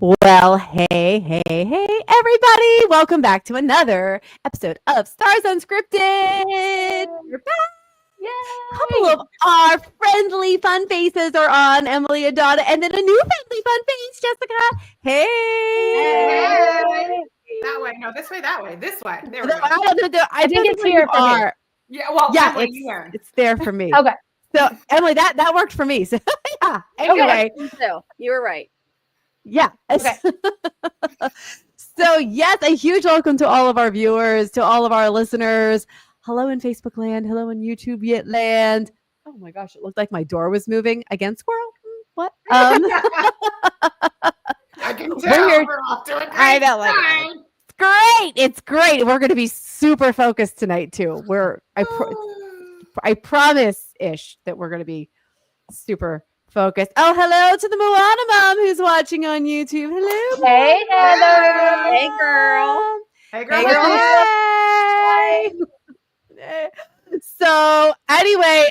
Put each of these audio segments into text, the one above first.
Well, hey, everybody. Welcome back to another episode of Stars Unscripted. We're back. A couple Yay! of our friendly, fun faces are on, Emily and Donna, and then a new friendly, fun face, Jessica. Hey. That way. No, this way, that way. This way. There we No, go. I think it's here for me. Yeah, well, Yeah, Emily, you win. it's there for me. Okay. So, Emily, that worked for me. So, yeah. Anyway. Okay. So you were right. Yeah. Okay. So, yes, a huge welcome to all of our viewers, to all of our listeners. Hello in Facebook land. Hello in YouTube land. Oh my gosh, it looked like my door was moving again. Squirrel. What? I can tell We're here- we're off to a great I know, like, start. Great. It's great. We're going to be super focused tonight too. I promise-ish that we're going to be super focused. Oh, hello to the Moana mom who's watching on YouTube. Hello. Hey, Heather. Hey, girl. Hey, girl. Hey, welcome. girl. Hey. So anyway,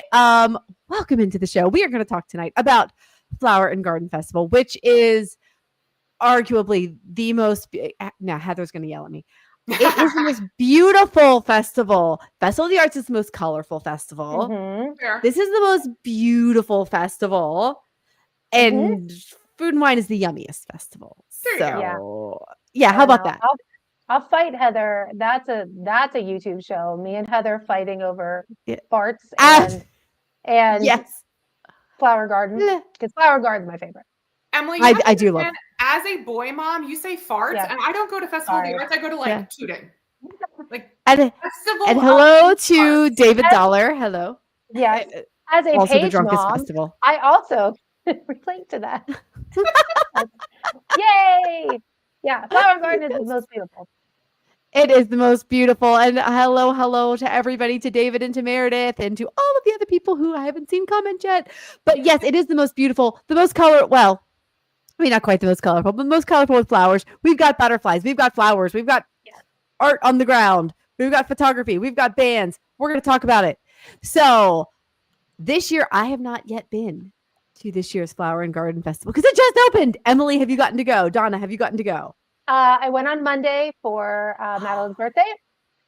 welcome into the show. We are going to talk tonight about Flower and Garden Festival, which is arguably the most. Now Heather's going to yell at me. It is the most beautiful festival. Festival of the Arts is the most colorful festival. Mhm. Fair. This is the most beautiful festival, and Food and Wine is the yummiest festival. There you So, yeah, how about that? I'll fight Heather. That's a YouTube show. Me and Heather fighting over Yeah. farts Ah. and Yes, Flower Garden. Because Flower Garden's my favorite. Emily, I do love. as a boy mom, you say farts, Yeah. and I don't go to Festival of the Sorry. Arts. I go to Yeah. tooting. Like And Festival. hello of to Arts. David Dollar. Hello. Yes. As a Also the page drunkest mom, festival. I also relate to that. Yay! Yeah, Flower Garden is the most beautiful. It is the most beautiful. And hello to everybody, to David and to Meredith and to all of the other people who I haven't seen comment yet. But yes, it is the most beautiful, the most color. Well, I mean, not quite the most colorful, but the most colorful with flowers. We've got butterflies. We've got flowers. We've got art on the ground. We've got photography. We've got bands. We're going to talk about it. So this year, I have not yet been to this year's Flower and Garden Festival because it just opened. Emily, have you gotten to go? Donna, have you gotten to go? I went on Monday for Madeline's birthday,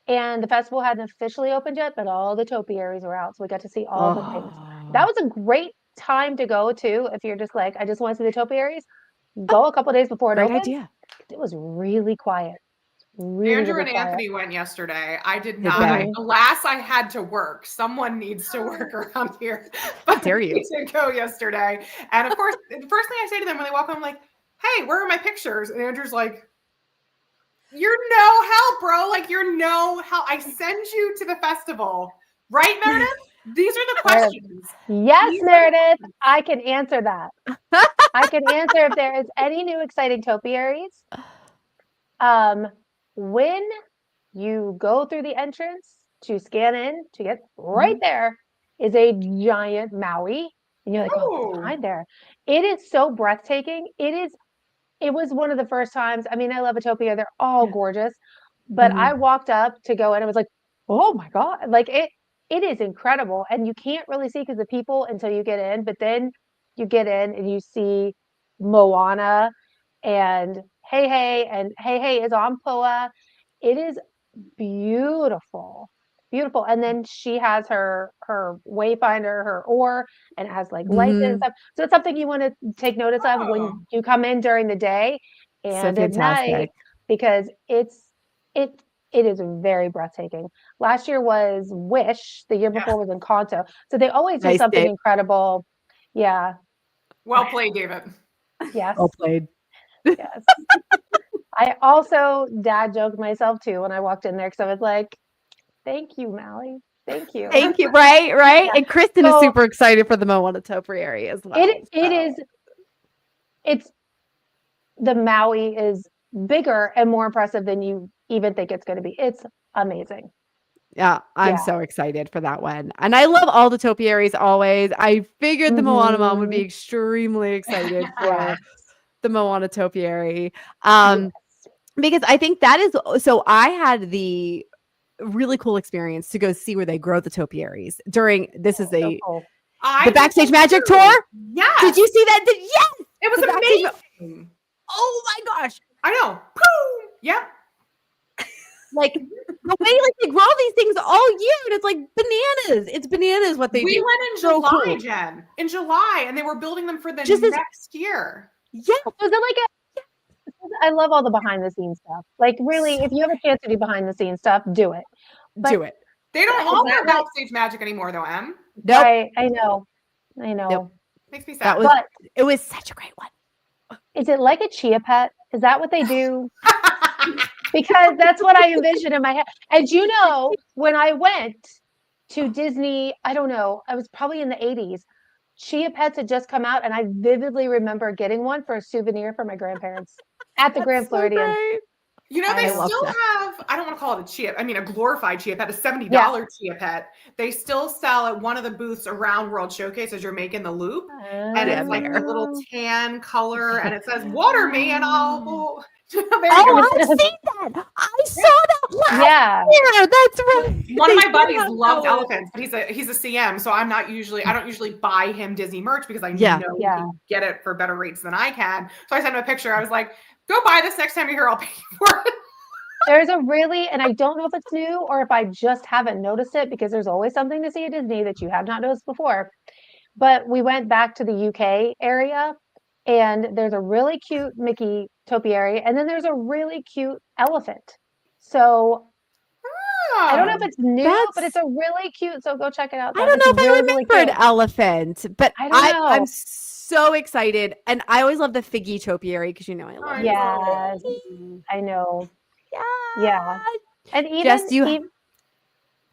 and the festival hadn't officially opened yet, but all the topiaries were out, so we got to see all the things. That was a great time to go to if you're just like, I just want to see the topiaries. Go a couple days before it Great opens. idea. It was really quiet. Really, Andrew really and quiet. Anthony went yesterday. I did Did not. they? Alas, I had to work. Someone needs to work around here. But dare you. I did go yesterday. And of course, the first thing I say to them when they walk in, I'm like, hey, where are my pictures? And Andrew's like, you're no help, bro. Like, you're no help. I send you to the festival. Right, Meredith? These are the questions. Yes, These are- Meredith, I can answer that. I can answer if there is any new exciting topiaries. When you go through the entrance to scan in to get right there is a giant Maui, and you're like, oh, Oh. behind there. It is so breathtaking. It was one of the first times. I mean, I love Utopia. They're all gorgeous, but I walked up to go in and was like, oh my God, like it is incredible. And you can't really see because the people until you get in, but then you get in and you see Moana and Hey is on Poa. It is beautiful. Beautiful. And then she has her wayfinder, her oar, and it has like lights and stuff. So it's something you want to take notice of when you come in during the day and at night, because it is very breathtaking. Last year was Wish. The year before was Encanto. So they always do Nice, something Dave. incredible. Yeah. Well played, David. Yes. Well played. Yes. I also dad joked myself too when I walked in there because I was like, thank you, Mally. Thank you. Thank you. Right. Yeah. And Kristen is So- super excited for the Moana topiary as well. It's the Maui is bigger and more impressive than you even think it's going to be. It's amazing. Yeah, I'm Yeah. so excited for that one. And I love all the topiaries always. I figured the Moana mom would be extremely excited for Yes. the Moana topiary. Yes. Because I think that is, so I had the really cool experience to go see where they grow the topiaries during, this is So the cool. I the did Backstage too. Magic tour. Yes. Did you see that? Yes. It was the Backstage- amazing. oh my gosh. I know. Boom. Yep. Like the way like they grow these things all year, and it's like bananas. It's bananas what they We do. went in So July, cool. Jen. In July, and they were building them for the Just as- next year. Yeah. Was it like I love all the behind the scenes stuff. Like really, if you have a chance to do behind the scenes stuff, do it. Do it. They don't Is offer that right? backstage magic anymore, though, Em. Nope. Right, I know. Nope. Makes me sad. That was But it was such a great one. is it like a chia pet? Is that what they do? Because that's what I envision in my head. And you know, when I went to Disney, I don't know, I was probably in the 80s. Chia pets had just come out, and I vividly remember getting one for a souvenir for my grandparents at the Grand So Floridian. great. You know, they I love still that. have, I don't want to call it a chia, I mean, a glorified chia pet, a $70 chia pet. They still sell at one of the booths around World Showcase as you're making the loop. And it's like a little tan color, and it says, water me, and I'll. There you Oh, go. I've seen that. I saw that last Yeah. year. That's right. One of They my buddies did loves that. elephants, but he's a CM, so I don't usually buy him Disney merch because I Yeah. know he Yeah. can get it for better rates than I can. So I sent him a picture. I was like, go buy this next time you're here, I'll pay you for it. There's a really, and I don't know if it's new or if I just haven't noticed it, because there's always something to see at Disney that you have not noticed before. But we went back to the UK area, and there's a really cute Mickey topiary, and then there's a really cute elephant. So I don't know if it's new, but That's- it's a really cute. So go check it out. I don't know if I remember an cute. elephant, but I don't know. I'm so excited. And I always love the figgy topiary because I love it. Yes, I know. Yeah. And even, Jess, you-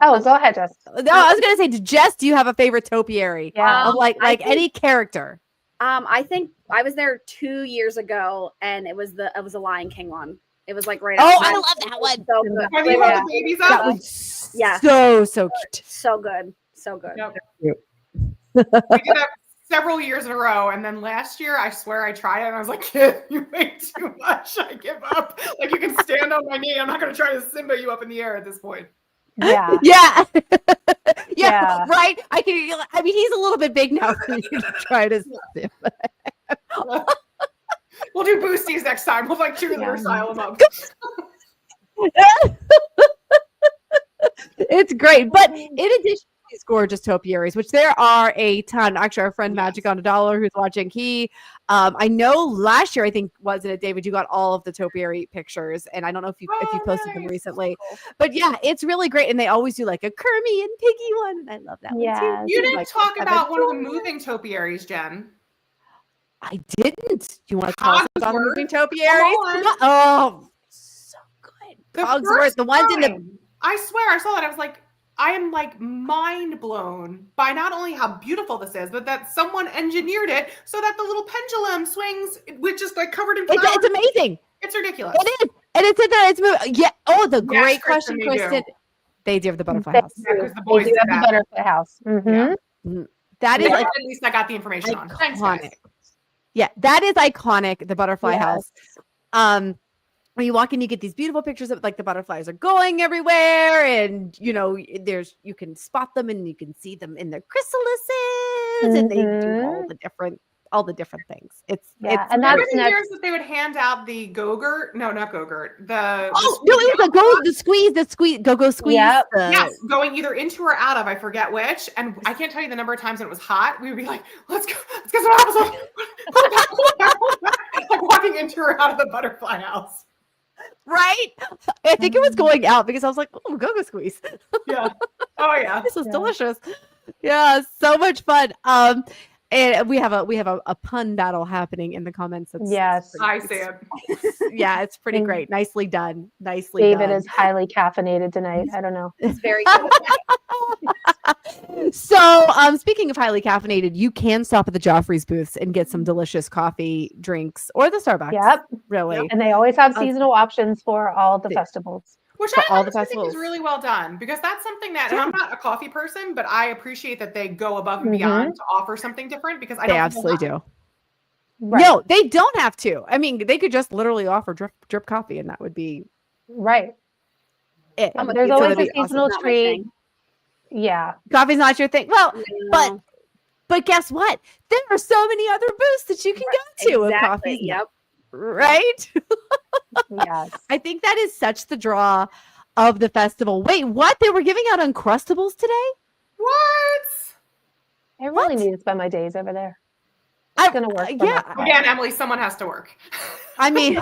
oh, go ahead, Jess. No, I was gonna say, Jess, do you have a favorite topiary? Yeah. Of like I think- any character? I think I was there 2 years ago, and it was a Lion King one. It was like right. Oh, outside. I love that one. So good. Have you held the babies That up? was Yeah. so cute. So good. So good. Yep. We did that several years in a row, and then last year, I swear I tried it, and I was like, "Kid, you make too much. I give up. Like you can stand on my knee. I'm not going to try to Simba you up in the air at this point." Yeah. Yeah. Yeah. Right. I mean, he's a little bit big now for you to try to. We'll do boosties next time. We'll like cheerleader style them up. It's great. But in addition to these gorgeous topiaries, which there are a ton, actually, our friend Magic on a Dollar who's watching, I know last year, I think, wasn't it, David? You got all of the topiary pictures, and I don't know if you posted them nice. recently, but yeah, it's really great. And they always do like a Kermie and Piggy one, and I love that one Yes. too. You didn't Like, talk I've about one of the adore- moving topiaries, Jen. I didn't. Do you want to tell us about the Cogsworth. moving topiaries? Come on. Oh, so good. The Cogsworth, first the ones in the time, I swear, I saw that. I was like, I am like mind blown by not only how beautiful this is, but that someone engineered it so that the little pendulum swings with just like covered in flowers. It's amazing. It's ridiculous. It is, and it's in there. It's moving. Yeah. Oh, the great Kristen, question, they do. Kristen. They do have the butterfly They house. Yeah, 'cause the They boys do did have the that. butterfly house. Mhm. Yeah. That is Yeah, like at least I got the information on. Thanks, iconic. guys. Yeah, that is iconic. The butterfly Yes. house. When you walk in, you get these beautiful pictures of like the butterflies are going everywhere, and you know, you can spot them and you can see them in their chrysalises, and they do all the different things. It's Yeah, it's and Remember that's the next. years that they would hand out the Go-Gurt? No, not Go-Gurt. The oh no, it was the squeeze, go squeeze. Yep. Yes, going either into or out of, I forget which. And I can't tell you the number of times when it was hot. We would be like, let's get some apples. Like walking into or out of the butterfly house. Right? I think it was going out because I was like, oh, go squeeze. Yeah. Oh yeah. This is Yeah. delicious. Yeah, so much fun. And we have a pun battle happening in the comments. Yes. I see it. Yeah, it's pretty And great. Nicely done. Nicely David done. is highly caffeinated tonight. I don't know. It's very good. So, speaking of highly caffeinated, you can stop at the Joffrey's booths and get some delicious coffee, drinks, or the Starbucks. Yep. Really. And they always have Uh, seasonal options for all the the- festivals. Which For I all the honestly think is festivals. really well done because that's something that, and Yeah. I'm not a coffee person, but I appreciate that they go above and Mhm. beyond to offer something different because I They don't absolutely do. Right. No, they don't have to. I mean, they could just literally offer drip coffee, and that would be Right. it. I'm a There's So always that'd a be awesome. seasonal Not my treat. thing. Yeah. Coffee's not your thing. Well, No. but guess what? There are so many other booths that you can go to. If Exactly. coffee's not. Yep. right? Yes. I think that is such the draw of the festival. Wait, what? They were giving out Uncrustables today? What? I really What? need to spend my days over there. It's going to work for yeah. my Again, Emily, someone has to work. I mean,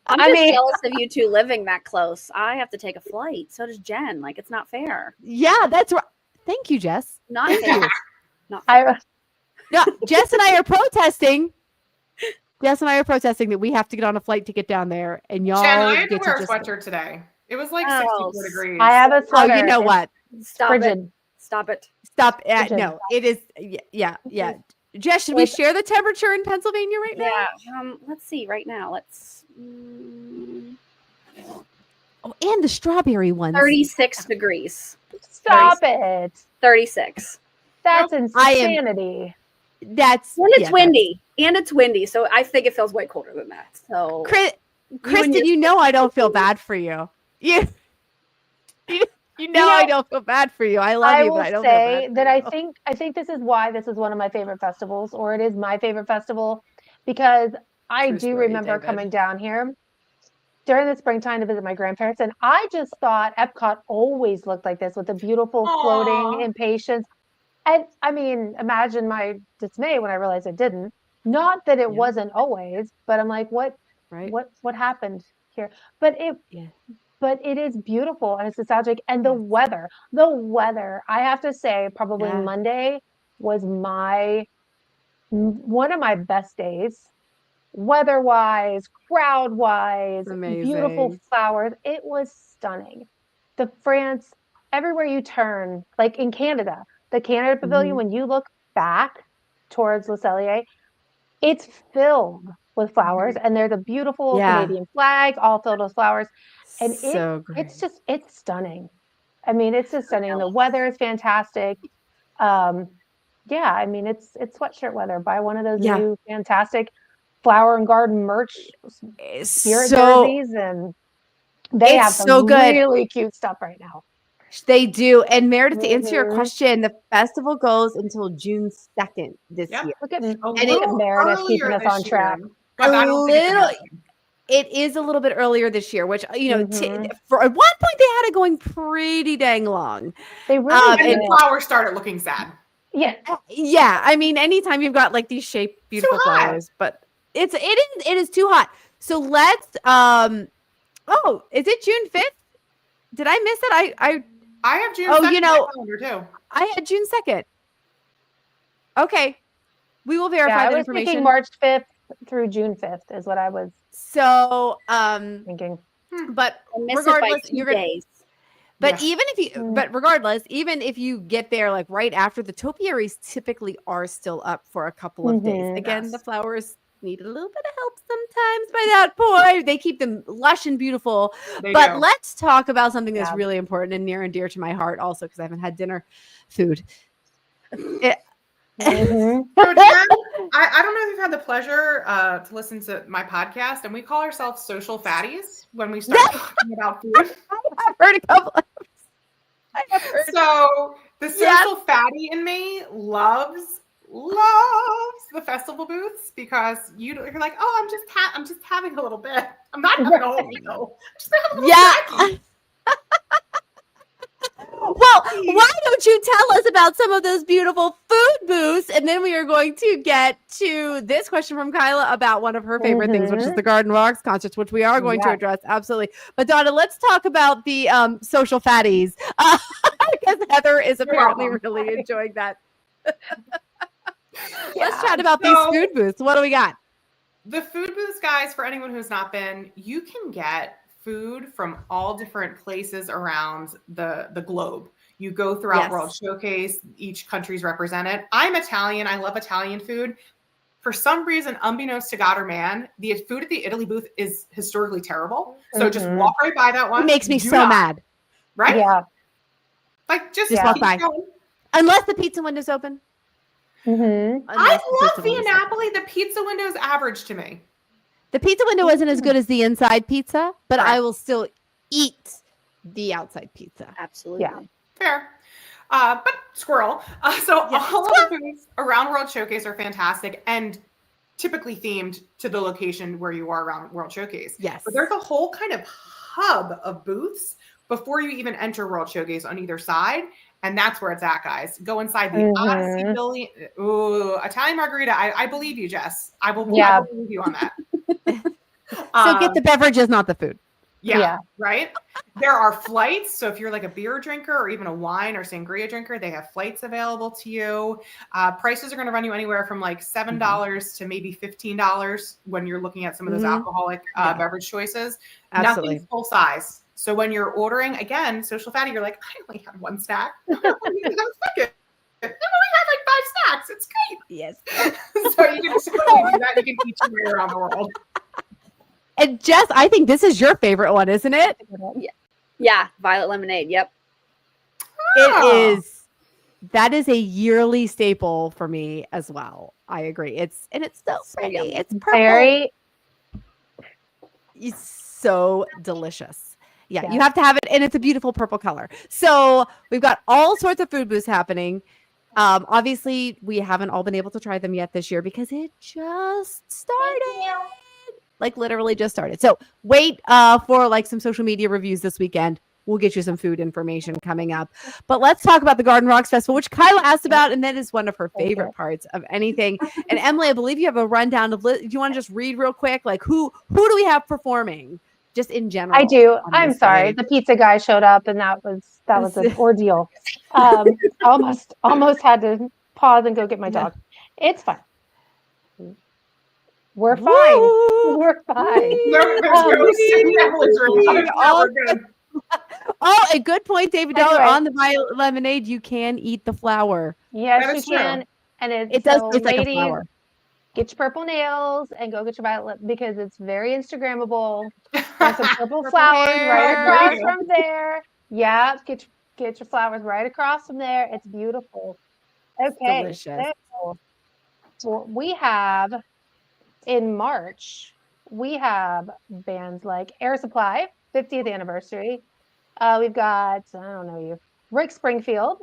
I'm just jealous of you two living that close. I have to take a flight. So does Jen. Like, it's not fair. yeah, that's right. Thank you, Jess. Not Thank fair. you. Not fair. No, Jess and I are protesting. Jess and I are protesting that we have to get on a flight to get down there, and y'all Jen, I had to get wear a just. sweatshirt today. It was like Oh, 64 degrees. I have a Oh, sweater. you know It's what? Stop frigid. it. Stop it. Stop. Frigid. No, it is. Yeah. Jess, should we It's- share the temperature in Pennsylvania right now? Yeah. Let's see right now. Let's Oh, and the strawberry ones. 36 degrees. Stop it. 36. That's I am- insanity. That's And it's yeah, windy. And it's windy. So I think it feels way colder than that. So Kristen, you know I don't feel bad for you. You know I don't feel bad for you. I love you, but I don't feel say bad. that I think this is why this is one of my favorite festivals, or it is my favorite festival, because I True do story, remember David. coming down here during the springtime to visit my grandparents, and I just thought Epcot always looked like this with the beautiful floating Aw. impatience. And I mean, imagine my dismay when I realized it didn't. Not that it Yeah. wasn't always, but I'm like, what happened here? But it is beautiful and it's nostalgic. And the weather, I have to say, probably Yeah. Monday was one of my best days, weather-wise, crowd-wise, beautiful Amazing. flowers. It was stunning. The France, everywhere you turn, like in Canada, the Canada Pavilion, when you look back towards Le Cellier, it's filled with flowers, and there's a beautiful Canadian flag all filled with flowers. And So great. it's stunning. I mean, it's just stunning. And the weather is fantastic. Yeah, I mean, it's sweatshirt weather. Buy one of those new fantastic flower and garden merch spirit jerseys, and they have some really cute stuff right now. They do. And Meredith, to answer your question, the festival goes until June 2nd this year. Look at little Meredith keeping earlier us this on track. year, but I don't think it's gonna happen. It is a little bit earlier this year, which, for at one point they had it going pretty dang long. They really and the flowers started looking sad. Yeah. I mean, anytime you've got like these shaped, beautiful flowers, but it is too hot. So let's, is it June 5th? Did I miss it? I have June 2nd on my calendar too. I had June 2nd. Okay. We will verify I that was information. thinking March 5th through June 5th is what I was thinking. Hmm. But regardless, you're gonna but regardless, even if you get there like right after, the topiaries typically are still up for a couple of days. Again, the flowers need a little bit of help sometimes by that point. They keep them lush and beautiful. Let's talk about something that's really important and near and dear to my heart also, because I haven't had dinner food. So Jen, I don't know if you've had the pleasure to listen to my podcast, and we call ourselves social fatties when we start talking about food. I've heard a couple of So the social fatty in me loves the festival booths, because you're like, oh, I'm just having a little bit. I'm not having a whole meal. Just having a little snacky. Well, why don't you tell us about some of those beautiful food booths? And then we are going to get to this question from Kyla about one of her favorite things, which is the Garden Rocks concerts, which we are going to address. Absolutely. But Donna, let's talk about the social fatties, because Heather is apparently really enjoying that. Let's chat about these food booths. What do we got? The food booths, guys, for anyone who's not been, you can get food from all different places around the globe. You go throughout World Showcase, each country's represented. I'm Italian. I love Italian food. For some reason, unbeknownst to God or man, the food at the Italy booth is historically terrible. So just walk right by that one. It makes me so mad. Right? Yeah. Like just walk by. Unless the pizza window's open. I love Via Napoli. The pizza window is average to me. The pizza window isn't as good as the inside pizza, but I will still eat the outside pizza. Absolutely. Yeah. Fair. But squirrel. All of the booths around World Showcase are fantastic. And typically themed to the location where you are around World Showcase. Yes. But there's a whole kind of hub of booths before you even enter World Showcase on either side. And that's where it's at, guys. Go inside the Odyssey building. Ooh, Italian margarita. I believe you, Jess. I believe you on that. So get the beverages, not the food. Yeah, right? There are flights. So if you're like a beer drinker or even a wine or sangria drinker, they have flights available to you. Prices are going to run you anywhere from like $7 to maybe $15 when you're looking at some of those alcoholic beverage choices. Absolutely. Nothing's full size. So when you're ordering, again, social fatty, you're like, I only have one snack. I only have like 5 snacks. It's great. Yes. So you can totally do that. You can eat your way around the world. And Jess, I think this is your favorite one, isn't it? Yeah, violet lemonade. Yep. It is. That is a yearly staple for me as well. I agree. It's so pretty. yummy. It's purple. Very. It's so delicious. Yeah, you have to have it, and it's a beautiful purple color. So we've got all sorts of food booths happening. Obviously, we haven't all been able to try them yet this year because it just started. Like literally just started. So wait for like some social media reviews this weekend. We'll get you some food information coming up. But let's talk about the Garden Rocks Festival, which Kyla asked about, and that is one of her favorite parts of anything. And Emily, I believe you have a rundown of. Do you want to just read real quick, like who do we have performing, just in general? I do. I'm sorry, the pizza guy showed up, and that was an ordeal. Almost had to pause and go get my dog. It's fine. We're fine. We're fine. Oh, a good point, David Dollar. On the violet lemonade, you can eat the flower. Yes, you can. And it does taste like a flower. Get your purple nails and go get your violet because it's very Instagrammable. There's some purple flowers right across from there. Yeah, get your flowers right across from there. It's beautiful. Okay. Delicious. So we have in March, we have bands like Air Supply, 50th anniversary. We've got, I don't know you, Rick Springfield.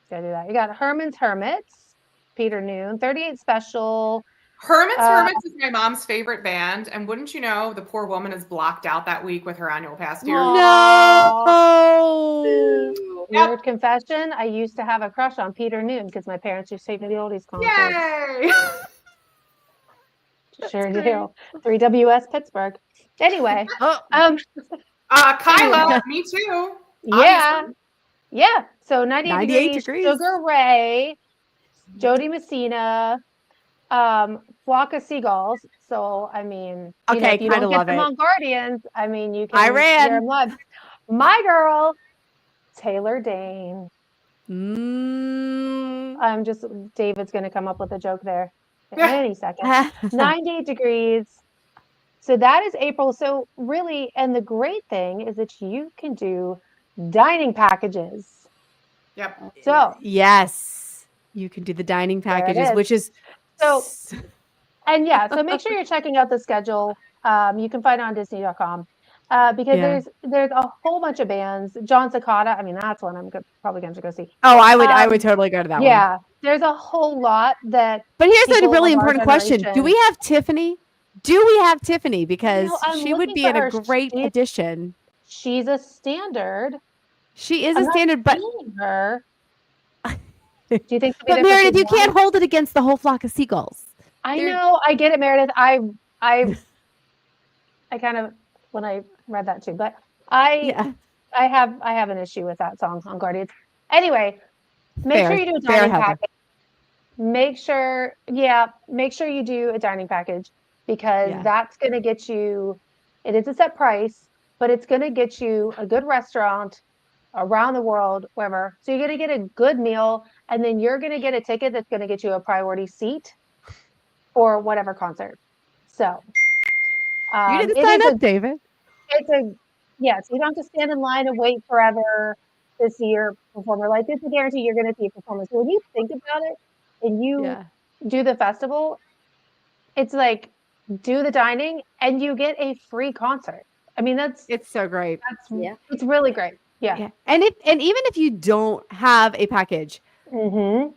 Gotta do that. You got Herman's Hermits, Peter Noon, 38 Special. Hermits is my mom's favorite band. And wouldn't you know, the poor woman is blocked out that week with her annual pass due. No. Weird confession. I used to have a crush on Peter Noon because my parents used to take me to the oldies concert. Yay! Sure do. 3WS Pittsburgh. Anyway. Kyla, me too. Yeah. Obviously. Yeah. So 98 degrees. Sugar Ray, Jody Messina, Flock of Seagulls. So I mean, if you don't get them on Guardians, I mean you can hear them live. My girl, Taylor Dane. David's gonna come up with a joke there. Any second. 98 degrees. So that is April. So really, and the great thing is that you can do dining packages. Yep. So yes, you can do the dining packages, which is so make sure you're checking out the schedule. You can find it on Disney.com. Because there's a whole bunch of bands. John Cicada, I mean, that's one I'm probably going to go see. Oh, I would totally go to that one. Yeah, there's a whole lot that. But here's a really important question: do we have Tiffany? Because she would be a great addition. She's a standard. She is a standard, but her. Do you think? But Meredith, you can't hold it against the whole flock of seagulls. I know. I get it, Meredith. I kind of when I read that too, but I have an issue with that song on Guardians. Anyway, make sure you do a dining package. Make sure you do a dining package because that's going to get you. It is a set price, but it's going to get you a good restaurant around the world, wherever. So you're going to get a good meal, and then you're going to get a ticket that's going to get you a priority seat for whatever concert. So you didn't sign up, David. So you don't have to stand in line and wait forever to see your performer. Like, it's a guarantee you're going to see a performance. So when you think about it and you do the festival, it's like do the dining and you get a free concert. I mean, it's so great. It's really great. Yeah. And even if you don't have a package, You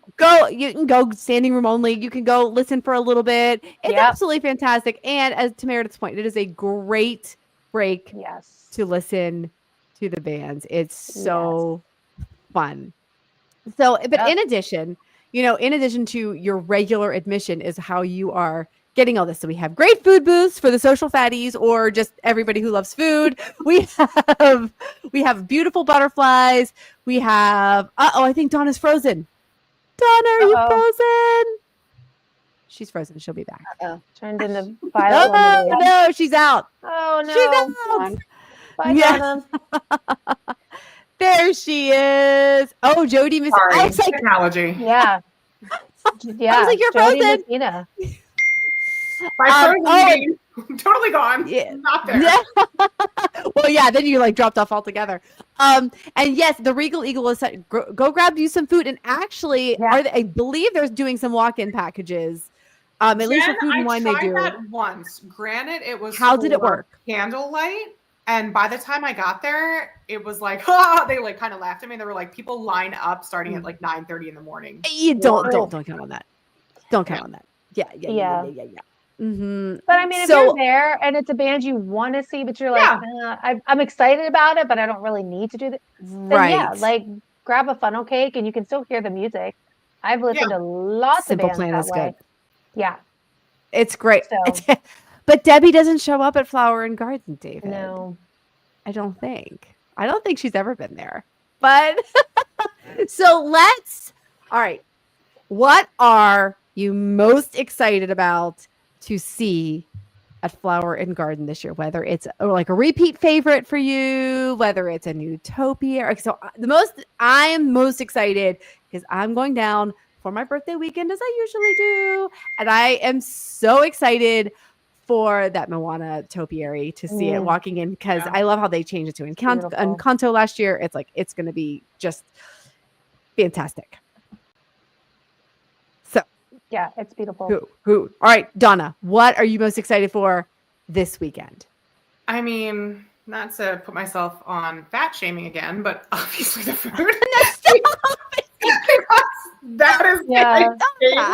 can go standing room only. You can go listen for a little bit. It's absolutely fantastic. And as to Meredith's point, it is a great break to listen to the bands. It's so fun. So, but in addition, in addition to your regular admission is how you are getting all this. So we have great food booths for the social fatties or just everybody who loves food. We have beautiful butterflies. We have, I think Donna's frozen. Donna, are you frozen? She's frozen. She'll be back. Turned into violet lemonade. No, she's out. Oh no. She's out. Bye, Donna. There she is. Oh, Jody missed. Sorry, I was like, technology. Yeah. I was like, you're frozen. My frozen totally gone. Yeah. Not there. Well, yeah, then you like dropped off altogether. And yes, the Regal Eagle is set. Go grab you some food. And actually, I believe they're doing some walk-in packages. At least for food and wine they do. I tried that once. Granted, it was How did it work? Candlelight. And by the time I got there, it was like, they like kind of laughed at me. They were like, people line up starting at like 9:30 in the morning. You don't count on that. Don't count on that. Yeah. Mm-hmm. But I mean, if you're there and it's a band you want to see, but you're like, I'm excited about it, but I don't really need to do that. Right. Yeah, like grab a funnel cake and you can still hear the music. I've listened to lots of bands Plan that is way. good. Yeah. It's great. So. But Debbie doesn't show up at Flower and Garden, David. No. I don't think she's ever been there. But so all right. What are you most excited about to see at Flower and Garden this year? Whether it's like a repeat favorite for you, whether it's a new topiary. So I am most excited because I'm going down for my birthday weekend as I usually do. And I am so excited for that Moana topiary to see it walking in because I love how they changed it to Encanto last year. It's like it's going to be just fantastic. So yeah, it's beautiful. Who? All right, Donna, what are you most excited for this weekend? I mean, not to put myself on fat shaming again, but obviously the food. That is my favorite.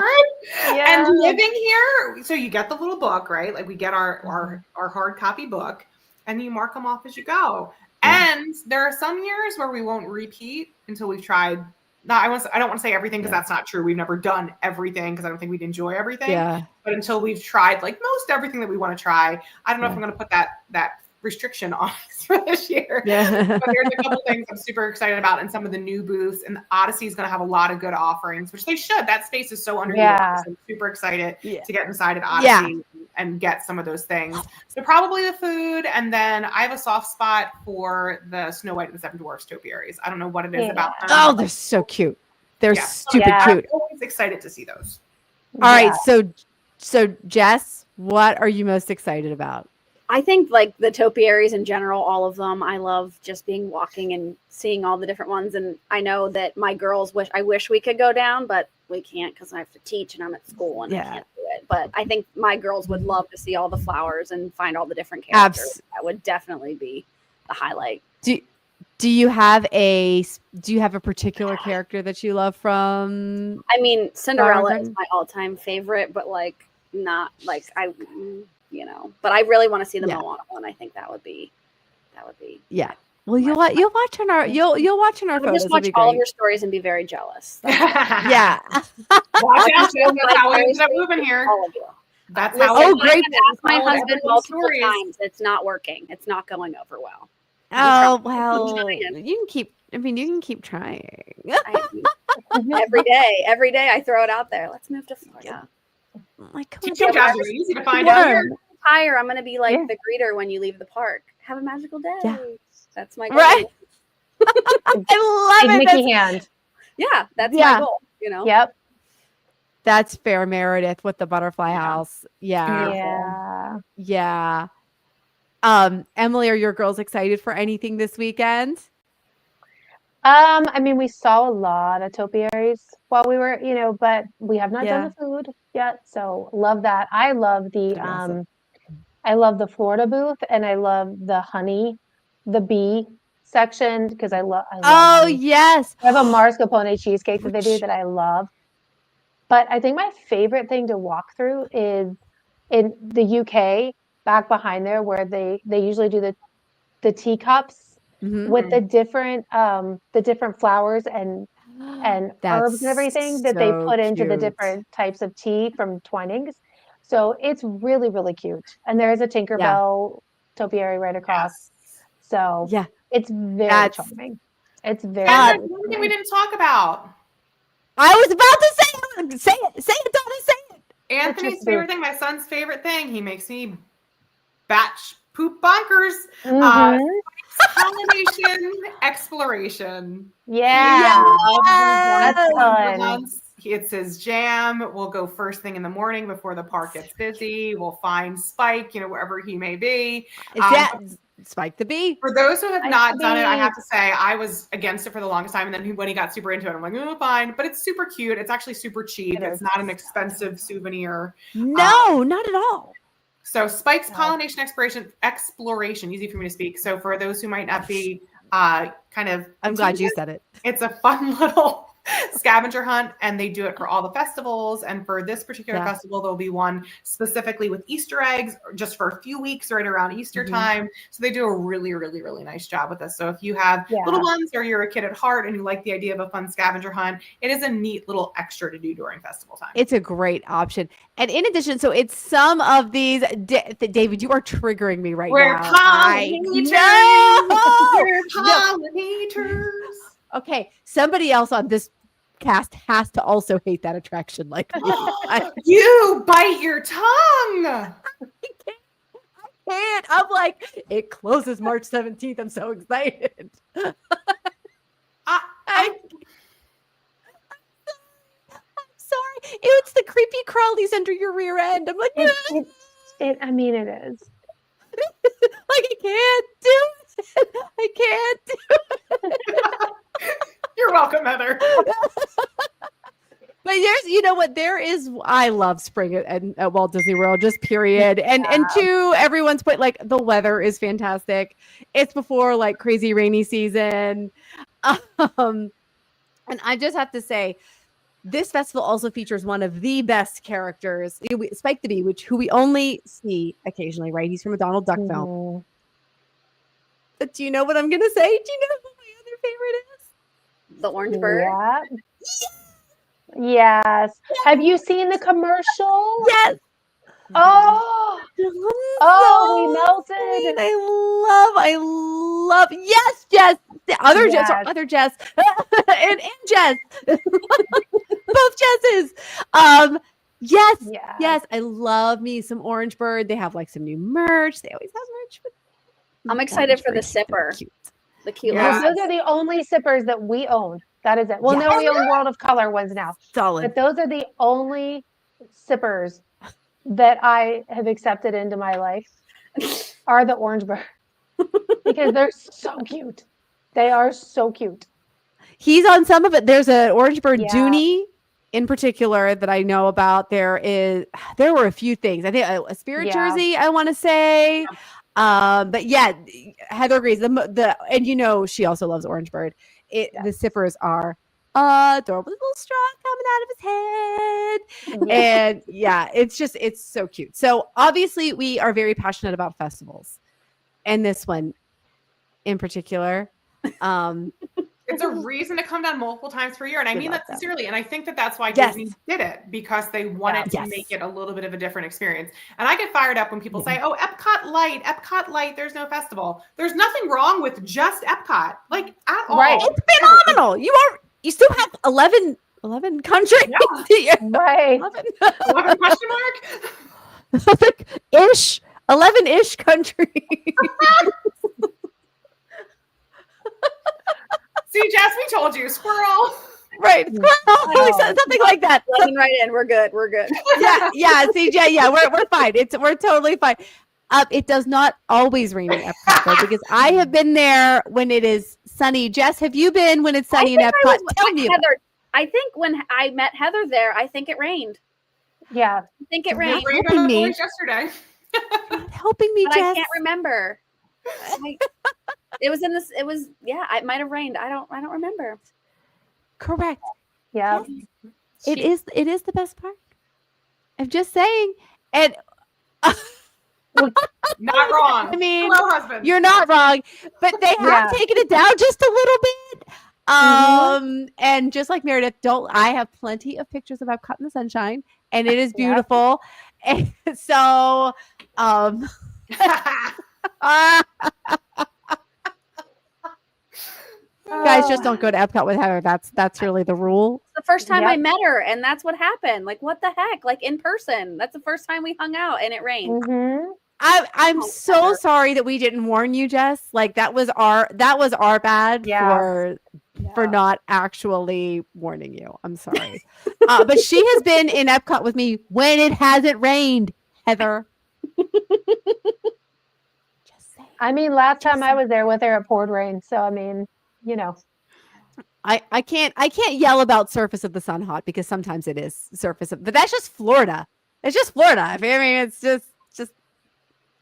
Yeah. And living here, so you get the little book, right? Like we get our hard copy book, and you mark them off as you go. And there are some years where we won't repeat until we've tried. No, I don't want to say everything because that's not true. We've never done everything because I don't think we'd enjoy everything. Yeah. But until we've tried like most everything that we want to try, I don't know if I'm going to put that restriction on us for this year. Yeah. But there's a couple things I'm super excited about in some of the new booths, and Odyssey is going to have a lot of good offerings, which they should. That space is so underutilized. I'm super excited to get inside at Odyssey and get some of those things. So probably the food, and then I have a soft spot for the Snow White and the Seven Dwarfs topiaries. I don't know what it is about them. Oh, they're so cute. They're stupid cute. I'm always excited to see those. All right, so Jess, what are you most excited about? I think like the topiaries in general, all of them. I love just walking and seeing all the different ones. And I know that my girls I wish we could go down, but we can't because I have to teach and I'm at school and I can't do it. But I think my girls would love to see all the flowers and find all the different characters. That would definitely be the highlight. Do you have a particular character that you love from? I mean, Cinderella is my all-time favorite, but like not like but I really want to see the Moana one. I think that would be. Yeah. Well, you'll watch on our photos. Just watch all of your stories and be very jealous. Yeah. Watch out, Jill. That's how we ended up moving here. All of you. That's how. Oh, great! Asked my husband multiple times. It's not working. It's not going over well. Oh well, you can keep. I mean, you can keep trying. Every day, I throw it out there. Let's move to Florida. Like, jobs are easy to find out here. I'm going to be like the greeter when you leave the park. Have a magical day. Yeah. That's my goal. Right. I love it. Mickey hand. Yeah, that's my goal. Yep. That's fair, Meredith, with the butterfly house. Yeah. Yeah. Emily, are your girls excited for anything this weekend? I mean, we saw a lot of topiaries while we were, but we have not done the food yet. So love that. I love the Florida booth, and I love the honey, the bee section because I love. Oh yes. I have a mascarpone cheesecake that they do that I love. But I think my favorite thing to walk through is in the UK, back behind there, where they usually do the teacups Mhm. with the different flowers and herbs and everything that they so put into the cute. different types of tea from Twinings. So it's really, really cute. And there is a Tinkerbell topiary right across. Yes. So Yeah. it's very That's- charming. It's very, And very there's one thing charming. we didn't talk about. I was about to say it. Say it, Donna, say it. Anthony's Citrus favorite thing, my son's favorite thing. He makes me batch poop bonkers. Mhm. Pollination exploration. Yeah. Yes. That's fun. It's his jam. We'll go first thing in the morning before the park gets busy. We'll find Spike, wherever he may be. Is that Spike the Bee? For those who have Spike not the done it, I Bee. have to say I was against it for the longest time. And then when he got super into it, I'm like, oh, fine. But it's super cute. It's actually super cheap. It It's is. not an expensive souvenir. No, not at all. So Spike's Yeah. pollination exploration, easy for me to speak. So for those who might not be kind of, I'm glad you said it. it's a fun little scavenger hunt, and they do it for all the festivals. And for this particular Yeah. festival, there'll be one specifically with Easter eggs, just for a few weeks right around Easter Mhm. time. So they do a really, really, really nice job with this. So if you have Yeah. little ones or you're a kid at heart and you like the idea of a fun scavenger hunt, it is a neat little extra to do during festival time. It's a great option. And in addition, so it's some of these. David, you are triggering me right We're now. pollinators. No! We're pollinators. Okay, somebody else on this cast has to also hate that attraction like me. I You bite your tongue. can't. I'm like, it closes March 17th. I'm so excited. I I'm sorry. It's the creepy crawlies under your rear end. I'm like, I mean, it is. like I can't do it. I can't do You're welcome, Heather. But you know what? There is. I love spring at Walt Disney World, just period. And to everyone's point, like the weather is fantastic. It's before like crazy rainy season, and I just have to say, this festival also features one of the best characters, Spike the Bee, who we only see occasionally. Right? He's from a Donald Duck film. Mhm. But do you know what I'm gonna say? Do you know who my other favorite is? The orange bird. Yeah. Yes. Have you seen the commercial? Yes. Oh, we melted. I love. Yes, Jess. The other Jess, Yes. other Jess, and Jess, both Jesses. Yes, Yeah. yes. I love me some Orange Bird. They have like some new merch. They always have merch. I'm excited for the Orange Bird. sipper. Cute. The cute Yeah. little Those are the only sippers that we own. That is it. Well, Yes. no, we own World of Color ones now, Solid. but those are the only sippers that I have accepted into my life are the Orange Bird because they're so cute. They are so cute. He's on some of it. There's an Orange Bird Yeah. Dooney in particular that I know about. There were a few things. I think a spirit Yeah. jersey, I want to say. But yeah, Heather agrees. The and she also loves Orange Bird. The sippers are adorable. Little straw coming out of his head. Yeah. And yeah, it's so cute. So obviously we are very passionate about festivals, and this one in particular. It's a reason to come down multiple times per year. And I We mean love that that. sincerely. And I think that that's why Yes. Disney did it, because they wanted to Yes. make it a little bit of a different experience. And I get fired up when people say, oh, Epcot Light, there's no festival. There's nothing wrong with just Epcot, like at all. Right. It's phenomenal. You still have 11 countries. Yeah. Right. 11 question mark? 11-ish countries. See, Jess, we told you, squirrel. Right. Something like that. Running right in. We're good. We're good. Yeah. See, yeah, we're fine. We're totally fine. It does not always rain in Epcot though, because I have been there when it is sunny. Jess, have you been when it's sunny in Epcot? Tell me. Heather, I think when I met Heather there, I think it rained. Yeah. I think it It rained. rained helping on the me. boys yesterday. Helping me, But Jess. I can't remember. It was in this. It was It might have rained. I don't remember. Correct. Yeah. It is the best part. I'm just saying. And Not wrong. I mean, hello, husband. you're not wrong, but they have Yeah. taken it down just a little bit. And just like Meredith, I have plenty of pictures of Epcot in the sunshine, and it is Yeah. beautiful. And so, guys, just don't go to Epcot with Heather. That's really the rule. It's the first time I Yep. met her, and that's what happened. Like, what the heck? Like in person. That's the first time we hung out, and it rained. Mhm. I'm Oh, so Heather. sorry that we didn't warn you, Jess. Like that was our bad Yeah. for not actually warning you. I'm sorry. But she has been in Epcot with me when it hasn't rained, Heather. Just saying. I mean, last time I was there with her, it poured rain. So I mean, you know. I can't yell about surface of the sun hot because sometimes it is surface of, but that's just Florida. It's just Florida. I mean, it's just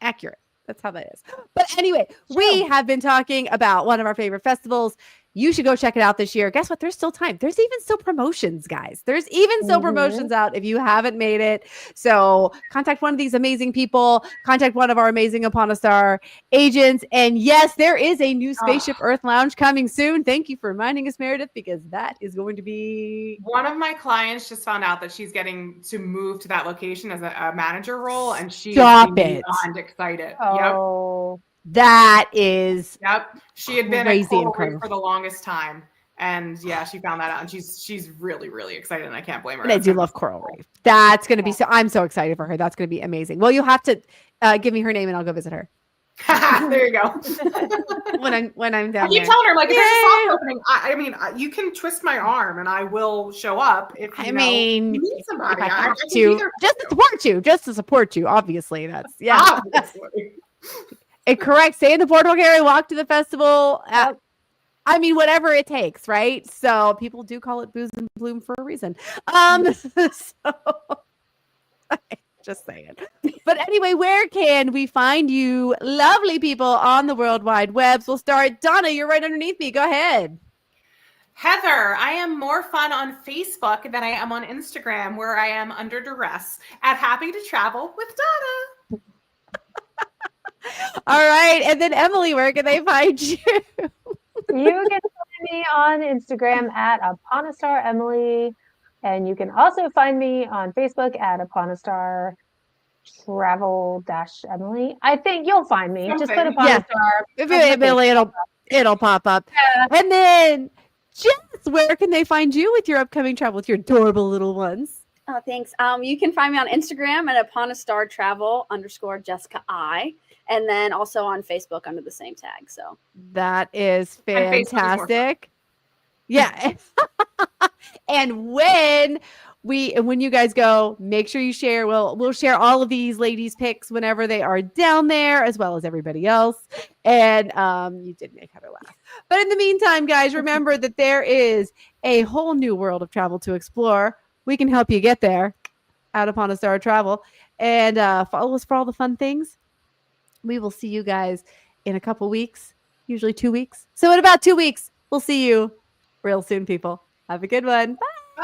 accurate. That's how that is. But anyway, we have been talking about one of our favorite festivals. You should go check it out this year. Guess what? There's still time. There's even still promotions, guys. There's even still promotions out if you haven't made it. So contact one of these amazing people. Contact one of our amazing Upon a Star agents. And yes, there is a new Spaceship Earth Lounge coming soon. Thank you for reminding us, Meredith, because that is going to be... One of my clients just found out that she's getting to move to that location as a manager role, and she's Stop it. beyond excited. Oh. That is... Yep. She had been Crazy at Coral incredible. Reef for the longest time. And yeah, she found that out, and she's really, really excited, and I can't blame her. And I do love Coral Reef. That's going to be I'm so excited for her. That's going to be amazing. Well, you'll have to give me her name and I'll go visit her There you go. when I'm down I keep there. telling her, like, if there's a Yay. soft opening, I mean, you can twist my arm and I will show up if you I know, mean, you need somebody. if I have can be to, there just to support you. Obviously, that's Obviously. correct. Stay in the boardwalk area, walk to the festival. Yep. I mean, whatever it takes, right? So people do call it Booze and Bloom for a reason. So just saying. But anyway, where can we find you, lovely people, on the World Wide Webs? We'll start. Donna, you're right underneath me. Go ahead. Heather, I am more fun on Facebook than I am on Instagram, where I am under duress at Happy to Travel with Donna. All right. And then Emily, where can they find you? You can find me on Instagram at Upon a Star Emily. And you can also find me on Facebook at Upon a Star Travel-Emily. I think you'll find me. Just put Upon a Star. Emily, it'll pop up. Yeah. And then Jess, where can they find you with your upcoming travel with your adorable little ones? Oh, thanks. You can find me on Instagram at Upon a Star Travel _Jessica I, and then also on Facebook under the same tag. So that is Facebook is fantastic. Yeah. And when you guys go, make sure you share. We'll share all of these ladies' pics whenever they are down there, as well as everybody else. And you did make Heather laugh. But in the meantime, guys, remember that there is a whole new world of travel to explore. We can help you get there out Upon a Star Travel. And follow us for all the fun things. We will see you guys in a couple weeks, usually 2 weeks. So in about 2 weeks, we'll see you real soon, people. Have a good one. Bye.